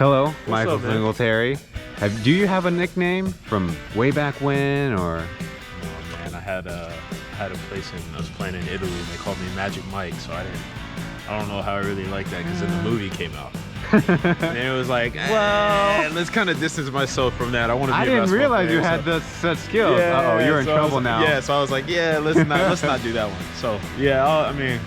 Hello, Michael Singletary. Do you have a nickname from way back when, or? Oh man, I had a place I was playing in Italy, and they called me Magic Mike, so I don't know how I really liked that, because then the movie came out. And it was like, let's kind of distance myself from that. I want to be a basketball I didn't realize player, you had such skills. Uh-oh, you're in trouble now. Yeah, so I was like, let's not do that one. So yeah, I mean,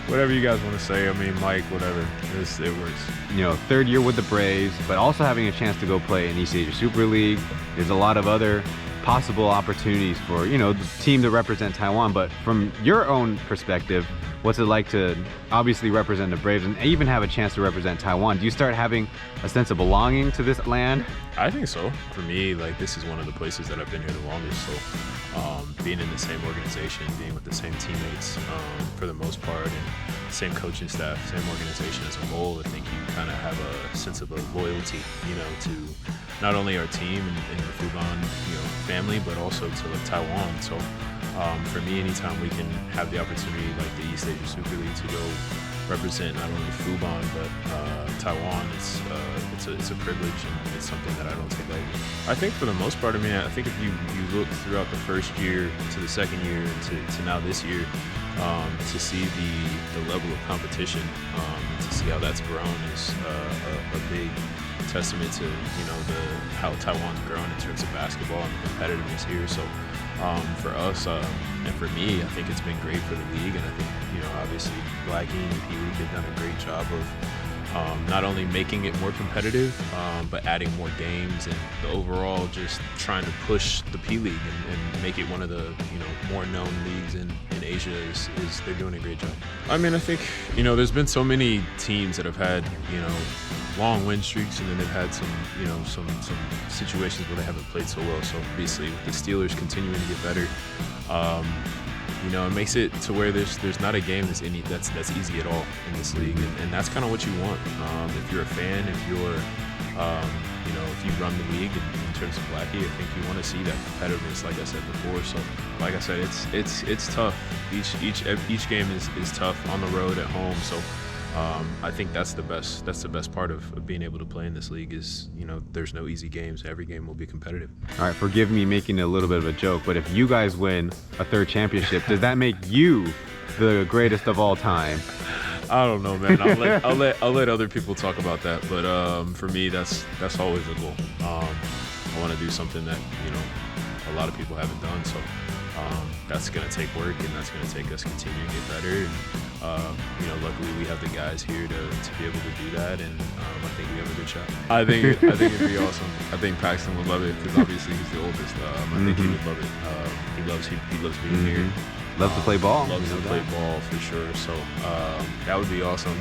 whatever you guys want to say. I mean, Mike, whatever. It works. You know, third year with the Braves, but also having a chance to go play in East Asia Super League. There's a lot of other possible opportunities for, you know, the team to represent Taiwan. But from your own perspective, what's it like to obviously represent the Braves and even have a chance to represent Taiwan? Do you start having a sense of belonging to this land? I think so. For me, like, this is one of the places that I've been here the longest. So being in the same organization, being with the same teammates for the most part, and same coaching staff, same organization as a whole, I think you kind of have a sense of a loyalty, you know, to not only our team and the Fuban, you know, family, but also to like Taiwan. So for me, anytime we can have the opportunity, like the East Asia Super League, to go represent not only Fuban but Taiwan, it's a privilege, and it's something that I don't take lightly. I think for the most part, I mean, I think if you look throughout the first year to the second year and to now this year, to see the level of competition, to see how that's grown is a big testament to, you know, how Taiwan's grown in terms of basketball and the competitiveness here. So for us and for me, I think it's been great for the league, and I think, you know, obviously Blackie and P.LEAGUE have done a great job of not only making it more competitive, but adding more games, and the overall just trying to push the P.LEAGUE and make it one of the, you know, more known leagues in Asia. Is they're doing a great job. I mean, I think, you know, there's been so many teams that have had, you know, long win streaks, and then they've had some, you know, some situations where they haven't played so well. So obviously with the Steelers continuing to get better, you know, it makes it to where there's not a game that's easy at all in this league, and that's kind of what you want. If you're a fan, if you're, you know, if you run the league in terms of Blackie, I think you want to see that competitiveness, like I said before. So, like I said, it's tough. Each game is tough on the road, at home. So, I think that's the best part of being able to play in this league is, you know, there's no easy games. Every game will be competitive. All right, forgive me making a little bit of a joke, but if you guys win a third championship, does that make you the greatest of all time? I don't know, man. I'll let other people talk about that. But for me, that's always a goal. I want to do something that, you know, a lot of people haven't done. So that's going to take work, and that's going to take us continuing to get better. And you know, luckily we have the guys here to be able to do that, and I think we have a good shot. I think it'd be awesome. I think Paxton would love it, because obviously he's the oldest. I think he would love it. He loves being here. Loves to play ball. Loves to play ball for sure. So that would be awesome.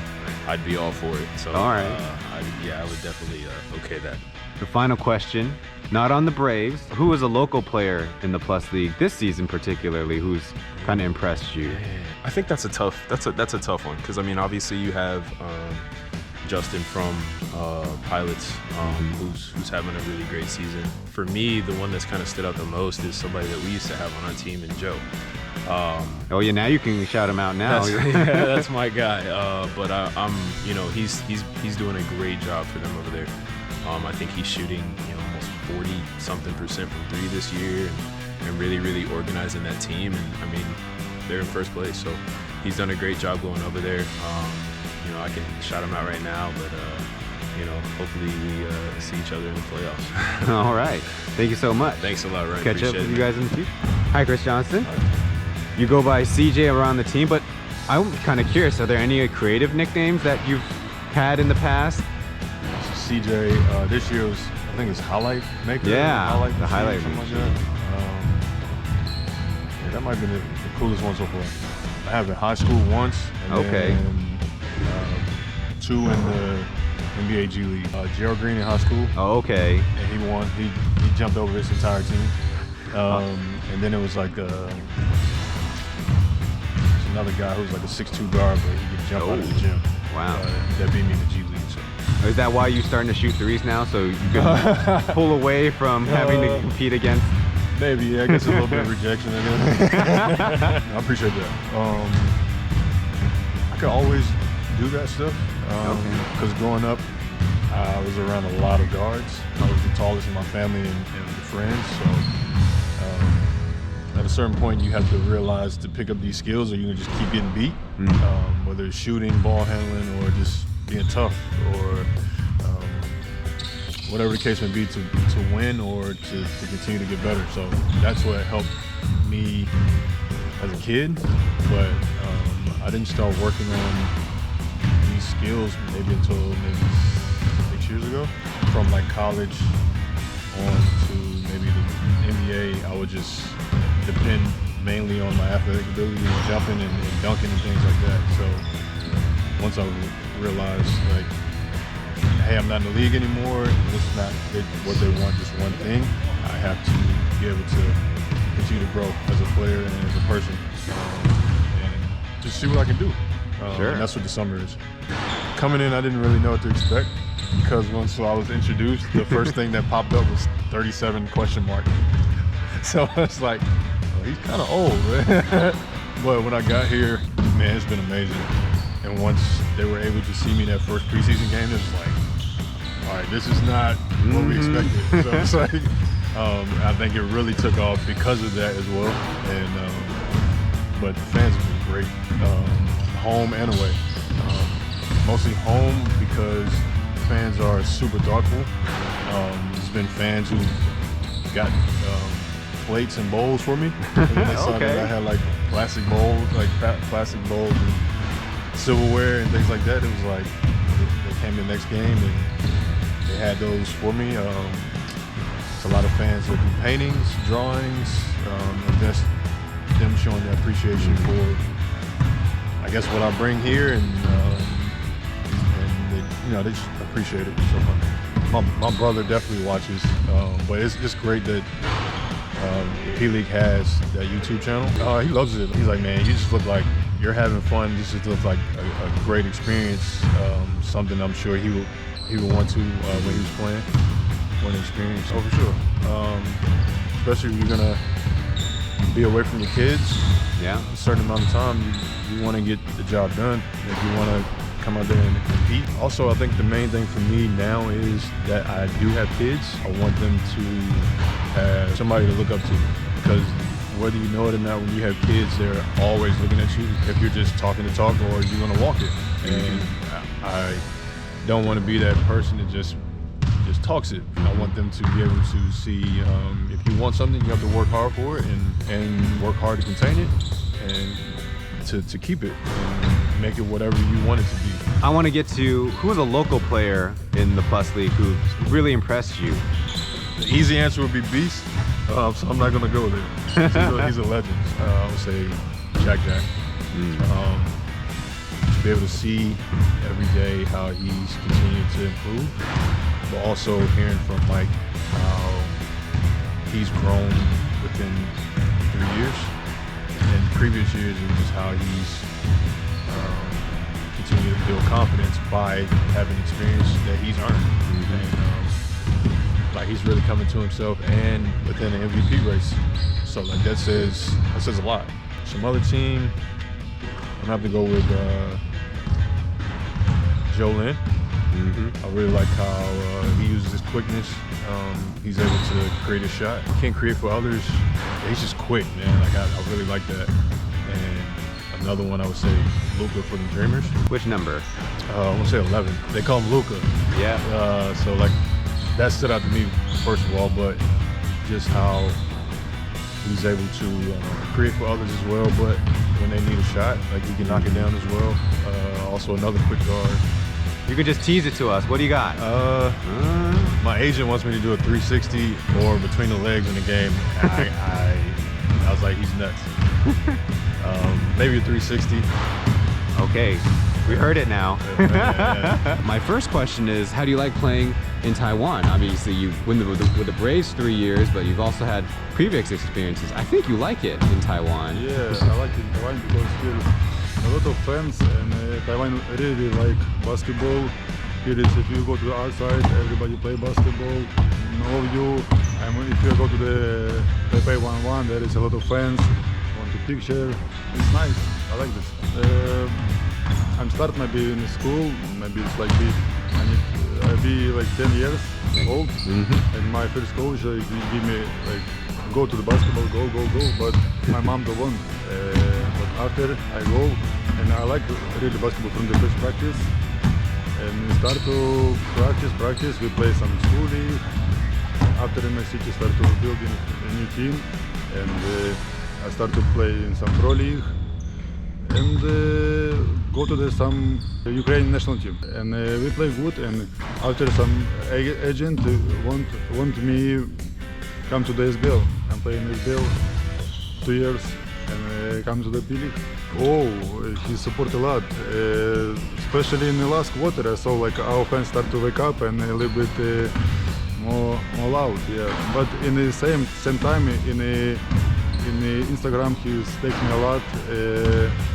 I'd be all for it. So all right. I would definitely okay that. The final question, not on the Braves. Who is a local player in the Plus League this season particularly who's kind of impressed you? I think that's a tough one, because I mean, obviously you have Justin from Pilots, who's having a really great season. For me, the one that's kind of stood out the most is somebody that we used to have on our team, in Joe. Oh yeah, now you can shout him out now. That's my guy. But I'm, you know, he's doing a great job for them over there. I think he's shooting, you know, almost 40-something% from three this year, and really organizing that team. And I mean, they're in first place, so he's done a great job going over there. You know, I can shout him out right now, but you know, hopefully we see each other in the playoffs. All right, thank you so much. Thanks a lot, Ryan. Catch up with you guys in the future. Hi, Chris Johnston. Hi. You go by CJ around the team, but I'm kind of curious, are there any creative nicknames that you've had in the past? CJ, this year was, I think it's Highlight Maker. Yeah, highlight the Highlight something like that. Yeah, that might have been the coolest one so far. I have in high school once, and then, two in the NBA G League. Gerald Green in high school. Oh, okay. And he won. He jumped over his entire team. And then it was like there's another guy who's like a 6'2" guard, but he could jump out of the gym. Wow. That beat me in the G League. So. Is that why you're starting to shoot threes now, so you can pull away from having to compete against? Maybe, yeah. I guess a little bit of rejection in there. I appreciate that. I could always do that stuff because growing up, I was around a lot of guards. I was the tallest in my family and friends. So at a certain point, you have to realize to pick up these skills, or you can just keep getting beat. Whether it's shooting, ball handling, or just being tough, or whatever the case may be, to win or to continue to get better. So that's what helped me as a kid. But I didn't start working on these skills maybe until maybe 6 years ago. From like college on to maybe the NBA, I would just depend mainly on my athletic ability, jumping and dunking and things like that. So once I realized, like, hey, I'm not in the league anymore, this is not what they want, just one thing, I have to be able to continue to grow as a player and as a person, and just see what I can do. Sure. And that's what the summer is. Coming in, I didn't really know what to expect, because once I was introduced, the first thing that popped up was 37 question mark. So I was like, oh, he's kind of old, man. But when I got here, man, it's been amazing. And once they were able to see me that first preseason game, it was like, all right, this is not what we expected. So it's like, I think it really took off because of that as well. And but the fans have been great, home and away. Mostly home because fans are super thoughtful. There's been fans who got plates and bowls for me. And when they saw that I had like plastic bowls, and silverware and things like that, it was like they came the next game and they had those for me. It's a lot of fans that do paintings, drawings, and just them showing their appreciation for, I guess, what I bring here, and they, they just appreciate it so much. My brother definitely watches, but it's great that the P.LEAGUE has that YouTube channel. He loves it. He's like, man, you just look like you're having fun. This just looks like a great experience. Something I'm sure he would want to when he was playing. Want to experience. Oh, for sure. Especially if you're gonna be away from your kids. Yeah. A certain amount of time, you want to get the job done. If you want to come out there and compete. Also, I think the main thing for me now is that I do have kids. I want them to have somebody to look up to, because whether you know it or not, when you have kids, they're always looking at you if you're just talking to talk or you're going to walk it. And I don't want to be that person that just talks it. I want them to be able to see if you want something, you have to work hard for it and work hard to contain it and to keep it and make it whatever you want it to be. I want to get to who is a local player in the Plus League who really impressed you. The easy answer would be Beast, so I'm not going to go there. He's a legend. I would say Jack. To be able to see every day how he's continued to improve, but also hearing from Mike how he's grown within 3 years, and previous years, and just how he's continued to build confidence by having experience that he's earned. And, like, he's really coming to himself and within the MVP race. So like that says a lot. Some other team, I'm gonna have to go with Joe Lynn. I really like how he uses his quickness. He's able to create a shot. He can't create for others. He's just quick, man. Like I really like that. And another one I would say Luka for the Dreamers. Which number? I want to say 11. They call him Luka. Yeah. So like that stood out to me first of all, but just how he's able to create for others as well. But when they need a shot, like he can knock it down as well. Also another quick guard. You could just tease it to us. What do you got? My agent wants me to do a 360 or between the legs in the game. I was like, he's nuts. Maybe a 360. Okay, we heard it now. Yeah. My first question is, how do you like playing in Taiwan? Obviously, you've been with the Braves 3 years, but you've also had previous experiences. I think you like it in Taiwan. Yeah, I like it in Taiwan because here a lot of fans, and Taiwan really like basketball. Here is, if you go to the outside, everybody play basketball, know you. And if you go to the Taipei 1-1, there is a lot of fans, want to picture. It's nice, I like this. I'm start maybe in school, maybe it's like this. I be like 10 years old, and my first coach give me like go to the basketball, go. But my mom don't want. But after I go, and I like really basketball from the first practice. And we start to practice. We play some school league. After my city start to building a new team, and I start to play in some pro league, and go to some Ukraine national team. And we play good. And after some agent want me come to the SBL. I'm playing SBL 2 years, and come to the P.LEAGUE. Oh, he support a lot. Especially in the last quarter, I saw like our fans start to wake up and a little bit more loud. Yeah, but in the same time in the Instagram, he takes me a lot,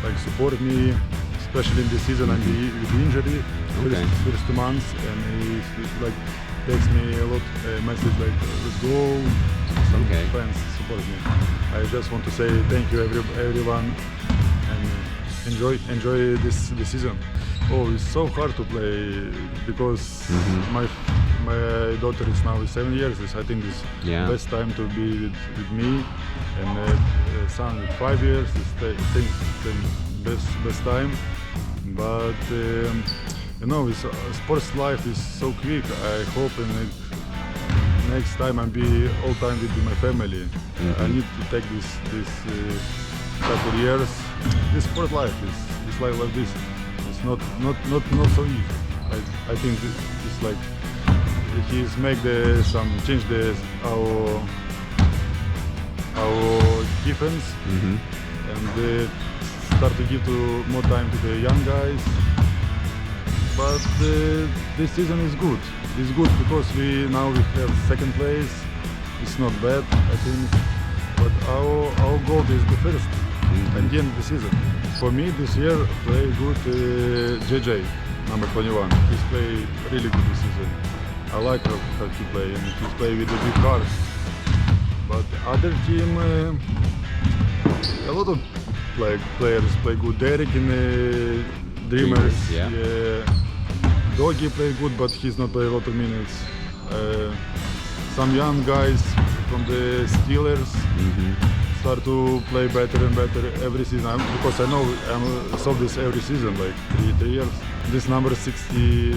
like support me, especially in the season and with the injury first 2 months, and he like takes me a lot message like let's go. Some fans support me. I just want to say thank you everyone, and enjoy this season. Oh, it's so hard to play because my daughter is now 7 years. I think it's best time to be with me, and son with 5 years is the best time. But you know, sports life is so quick. I hope next time I'll be all time with my family. I need to take this couple years. This sport life is like this. It's not so easy. I think it's like he's make change our defense, and start to give more time to the young guys. But this season is good. It's good because we have second place. It's not bad, I think. But our goal is the first at the end of the season. For me, this year play good JJ, number 21. He's play really good this season. I like how he play, and he's play with the big cars. But other team, a lot of players play good. Derek in the Dreamers. Doggy play good, but he's not play a lot of minutes. Some young guys from the Steelers start to play better and better every season. Because I know I saw this every season, like 3 years. This number 69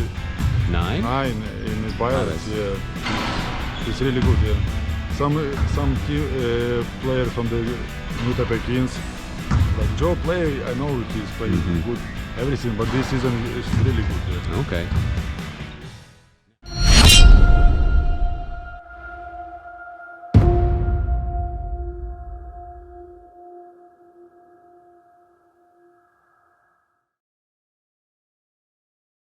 in the Pirates. It's really good. Yeah. Some players from the New Taipei Kings, like Joe play. I know he's playing good everything, but this season is really good. Yeah. Okay.